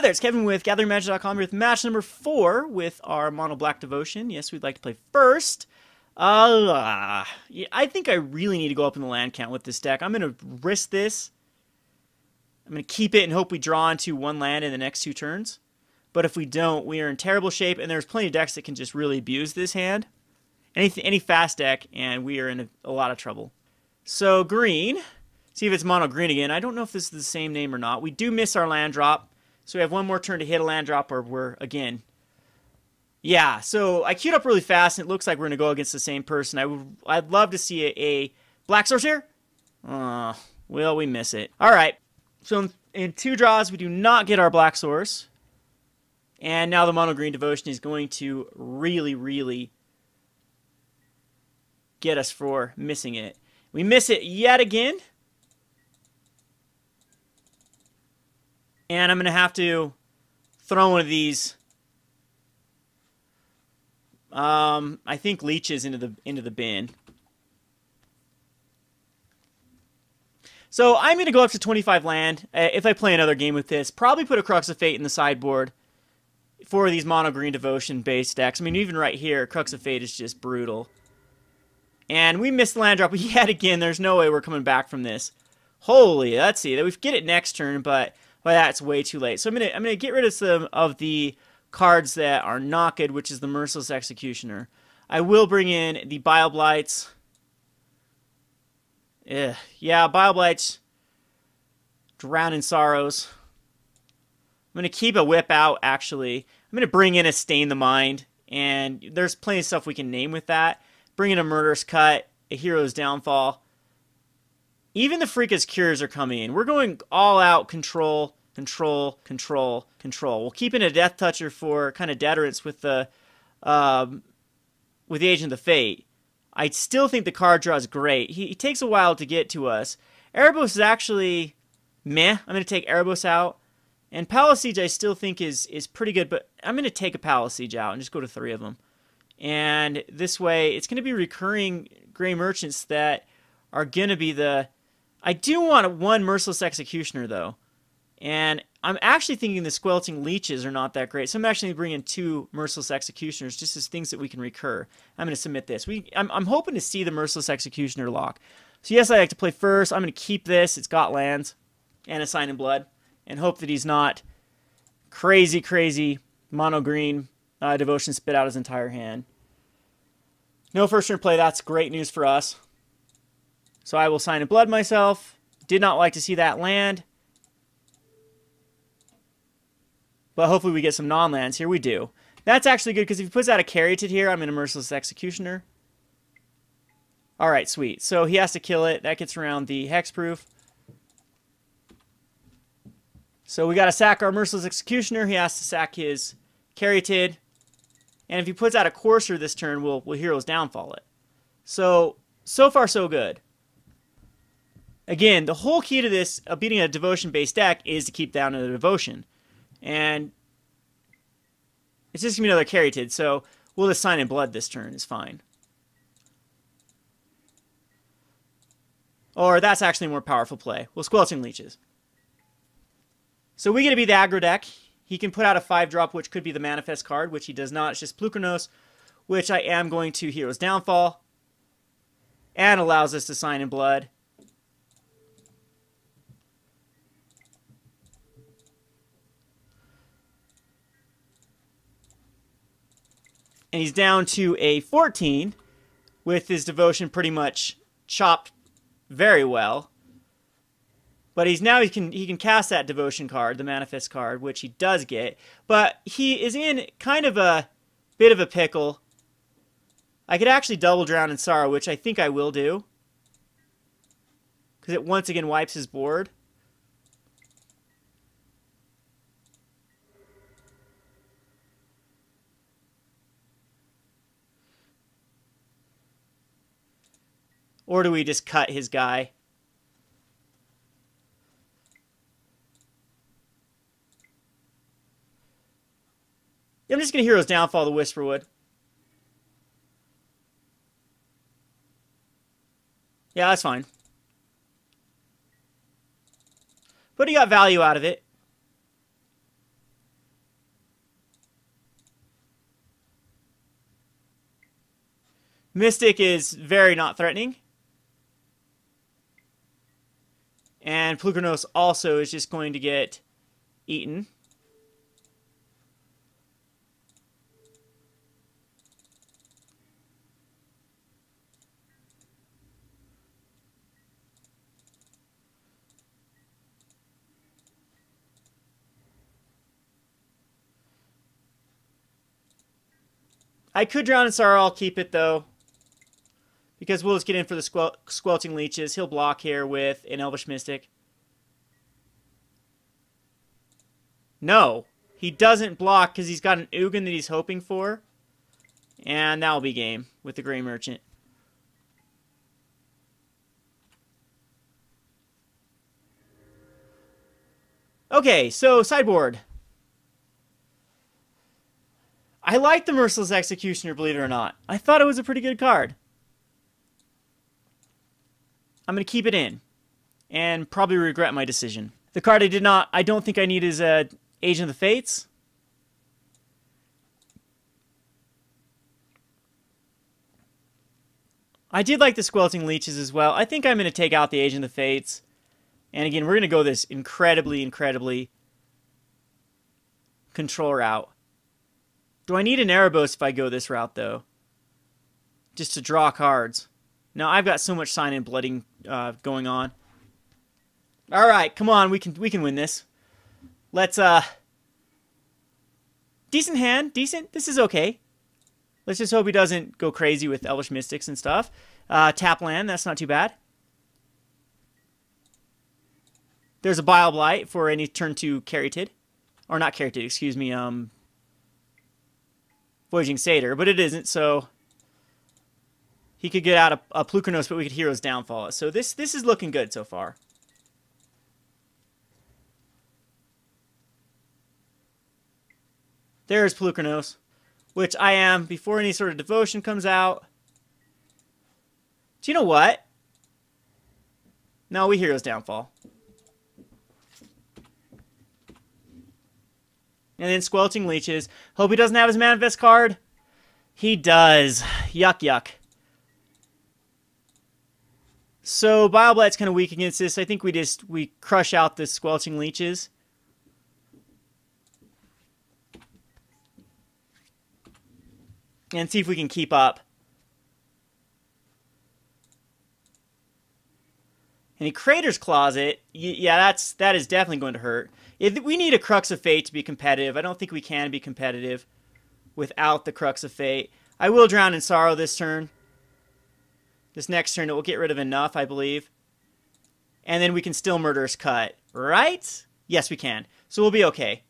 there, it's Kevin with GatheringMagic.com here with match number 4 with our Mono Black Devotion. Yes, we'd like to play first. Yeah, I think I really need to go up in the land count with this deck. I'm going to risk this. I'm going to keep it and hope we draw into one land in the next 2 turns. But if we don't, we are in terrible shape, and there's plenty of decks that can just really abuse this hand. Any fast deck, and we are in a lot of trouble. So, green. See if it's mono green again. I don't know if this is the same name or not. We do miss our land drop. So we have one more turn to hit a land drop, or we're, again... Yeah, so I queued up really fast, and it looks like we're going to go against the same person. I'd love to see a black source here. Well, we miss it. All right, so in 2 draws, we do not get our black source. And now the mono green devotion is going to really, really get us for missing it. We miss it yet again. And I'm going to have to throw one of these, I think, leeches into the bin. So I'm going to go up to 25 land if I play another game with this. Probably put a Crux of Fate in the sideboard for these mono green devotion based decks. I mean, even right here, Crux of Fate is just brutal. And we missed the land drop yet again. There's no way we're coming back from this. Holy, let's see. We get it next turn, but that's way too late. So I'm gonna get rid of some of the cards that are not good, which is the Merciless Executioner. I will bring in the Bile Blights. Yeah, Bile Blights. Drown in Sorrows. I'm going to keep a Whip out, actually. I'm going to bring in a Stain the Mind, and there's plenty of stuff we can name with that. Bring in a Murderous Cut, a Hero's Downfall. Even the Pharika's Cures are coming in. We're going all out control, control, control, control. We'll keep in a Death Toucher for kind of deterrence with the Agent of the Fate. I still think the card draw is great. He takes a while to get to us. Erebos is actually meh. I'm going to take Erebos out. And Palace Siege I still think is pretty good, but I'm going to take a Palace Siege out and just go to 3 of them. And this way, it's going to be recurring Gray Merchants that are going to be the... I do want 1 Merciless Executioner, though. And I'm actually thinking the Squelching Leeches are not that great. So I'm actually bringing 2 Merciless Executioners just as things that we can recur. I'm going to submit this. I'm hoping to see the Merciless Executioner lock. So yes, I like to play first. I'm going to keep this. It's got lands and a Sign in Blood. And hope that he's not crazy, crazy mono green devotion spit out his entire hand. No first turn play. That's great news for us. So I will Sign in Blood myself. Did not like to see that land. But hopefully we get some non-lands here. We do. That's actually good because if he puts out a Caryatid here, I'm in a Merciless Executioner. Alright, sweet. So he has to kill it. That gets around the hexproof. So we got to sack our Merciless Executioner. He has to sack his Caryatid. And if he puts out a Courser this turn, we'll Hero's Downfall it. So far so good. Again, the whole key to this, beating a devotion-based deck, is to keep down the devotion. And it's just going to be another Caryatid, so we'll just Sign in Blood this turn. It's fine. Or that's actually a more powerful play. We'll Squelching Leeches. So we get to be the aggro deck. He can put out a 5-drop, which could be the Manifest card, which he does not. It's just Plukernos, which I am going to Hero's Downfall. And allows us to Sign in Blood. And he's down to a 14 with his devotion pretty much chopped very well. But he can cast that devotion card, the Manifest card, which he does get. But he is in kind of a bit of a pickle. I could actually double Drown in Sorrow, which I think I will do. Because it once again wipes his board. Or do we just cut his guy? I'm just going to Hero's Downfall the Whisperwood. Yeah, that's fine. But he got value out of it. Mystic is very not threatening. And Polukranos also is just going to get eaten. I could Drown in Sorrow. I'll keep it, though. Because we'll just get in for the Squelching Leeches. He'll block here with an Elvish Mystic. No. He doesn't block because he's got an Ugin that he's hoping for. And that'll be game with the Grey Merchant. Okay, so sideboard. I like the Merciless Executioner, believe it or not. I thought it was a pretty good card. I'm going to keep it in. And probably regret my decision. The card I don't think I need is Agent of the Fates. I did like the Squelching Leeches as well. I think I'm going to take out the Agent of the Fates. And again, we're going to go this incredibly control route. Do I need an Erebos if I go this route, though? Just to draw cards. No, I've got so much sign and blooding going on. All right, come on, we can win this. Let's decent hand, decent. This is okay. Let's just hope he doesn't go crazy with Elvish Mystics and stuff. Tap land, that's not too bad. There's a Bile Blight for any turn 2 Caryatid. Or not Caryatid, excuse me, Voyaging Satyr, but it isn't, so he could get out a Polukranos, but we could Hero's Downfall. So this is looking good so far. There's Polukranos, which I am before any sort of devotion comes out. Do you know what? No, we Hero's Downfall. And then Squelching Leeches. Hope he doesn't have his Manifest card. He does. Yuck, yuck. So Bile Blight's kind of weak against this. I think we crush out the Squelching Leeches. And see if we can keep up. And he Crater's Closet. Yeah, that is definitely going to hurt. We need a Crux of Fate to be competitive. I don't think we can be competitive without the Crux of Fate. I will Drown in Sorrow this turn. This next turn, it will get rid of enough, I believe. And then we can still Murderous Cut, right? Yes, we can. So we'll be okay.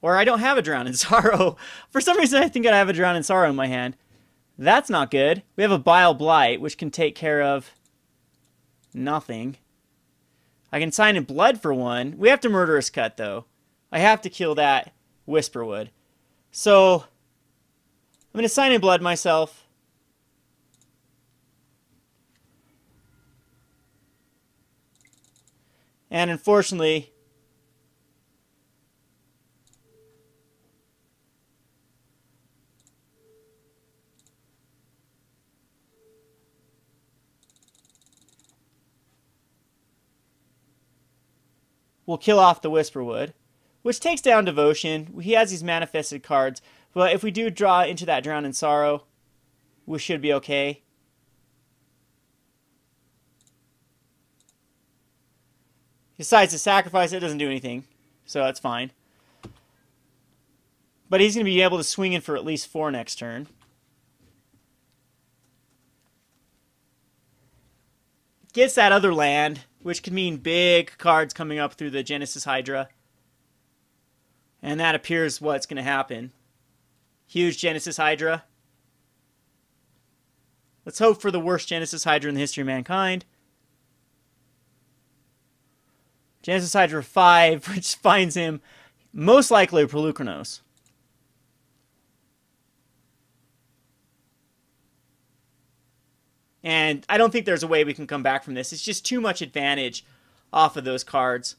Or I don't have a Drown in Sorrow. For some reason, I think I have a Drown in Sorrow in my hand. That's not good. We have a Bile Blight, which can take care of nothing. I can sign in blood for one. We have to Murderous Cut, though. I have to kill that Whisperwood. So, I'm going to sign in blood myself. And unfortunately, we'll kill off the Whisperwood, which takes down Devotion. He has these manifested cards, but if we do draw into that Drown in Sorrow, we should be okay. He decides to sacrifice it, doesn't do anything, so that's fine. But he's going to be able to swing in for at least 4 next turn. Gets that other land, which could mean big cards coming up through the Genesis Hydra. And that appears what's going to happen. Huge Genesis Hydra. Let's hope for the worst Genesis Hydra in the history of mankind. Genesis Hydra 5, which finds him most likely a Polukranos. And I don't think there's a way we can come back from this. It's just too much advantage off of those cards.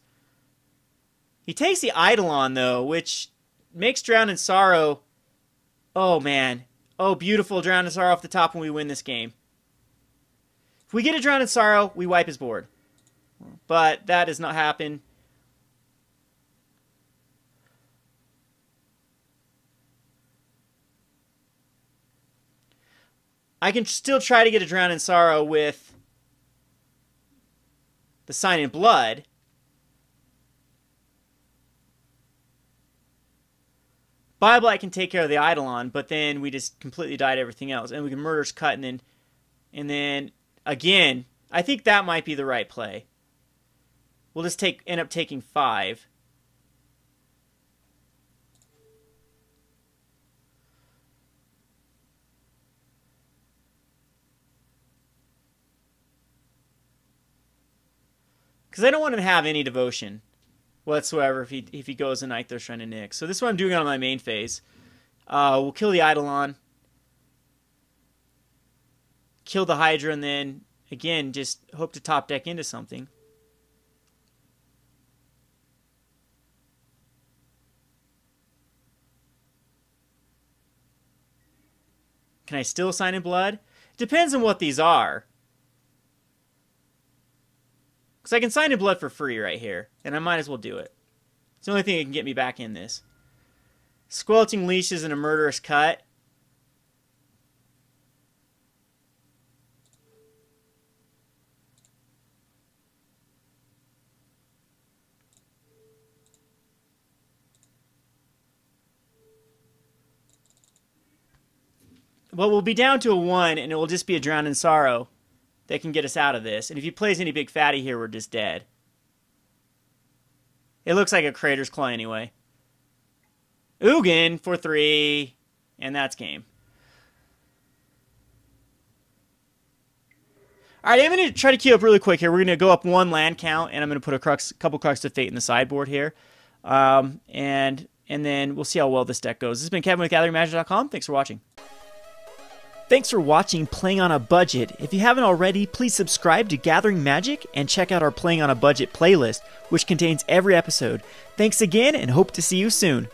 He takes the Eidolon, though, which makes Drown in Sorrow... Oh, man. Oh, beautiful. Drown in Sorrow off the top when we win this game. If we get a Drown in Sorrow, we wipe his board. But that does not happen. I can still try to get a Drown in Sorrow with the Sign in Blood. Bile Blight can take care of the Eidolon, but then we just completely died everything else. And we can Murderous Cut, and then again, I think that might be the right play. We'll just end up taking 5. Because I don't want him to have any devotion whatsoever if he goes a Night Thirst Shrine and Nyx. So this is what I'm doing on my main phase. We'll kill the Eidolon. Kill the Hydra, and then, again, just hope to top deck into something. Can I still Sign in Blood? Depends on what these are. Because I can Sign in Blood for free right here, and I might as well do it. It's the only thing that can get me back in this. Squelching Leeches and a Murderous Cut. Well, we'll be down to a 1, and it will just be a Drown in Sorrow that can get us out of this. And if he plays any big fatty here, we're just dead. It looks like a Crater's Claw anyway. Ugin for 3, and that's game. Alright, I'm going to try to queue up really quick here. We're going to go up 1 land count, and I'm going to put a couple Crux of Fate in the sideboard here. And then we'll see how well this deck goes. This has been Kevin with GatheringMagic.com. Thanks for watching. Thanks for watching Playing on a Budget. If you haven't already, please subscribe to Gathering Magic and check out our Playing on a Budget playlist, which contains every episode. Thanks again, and hope to see you soon.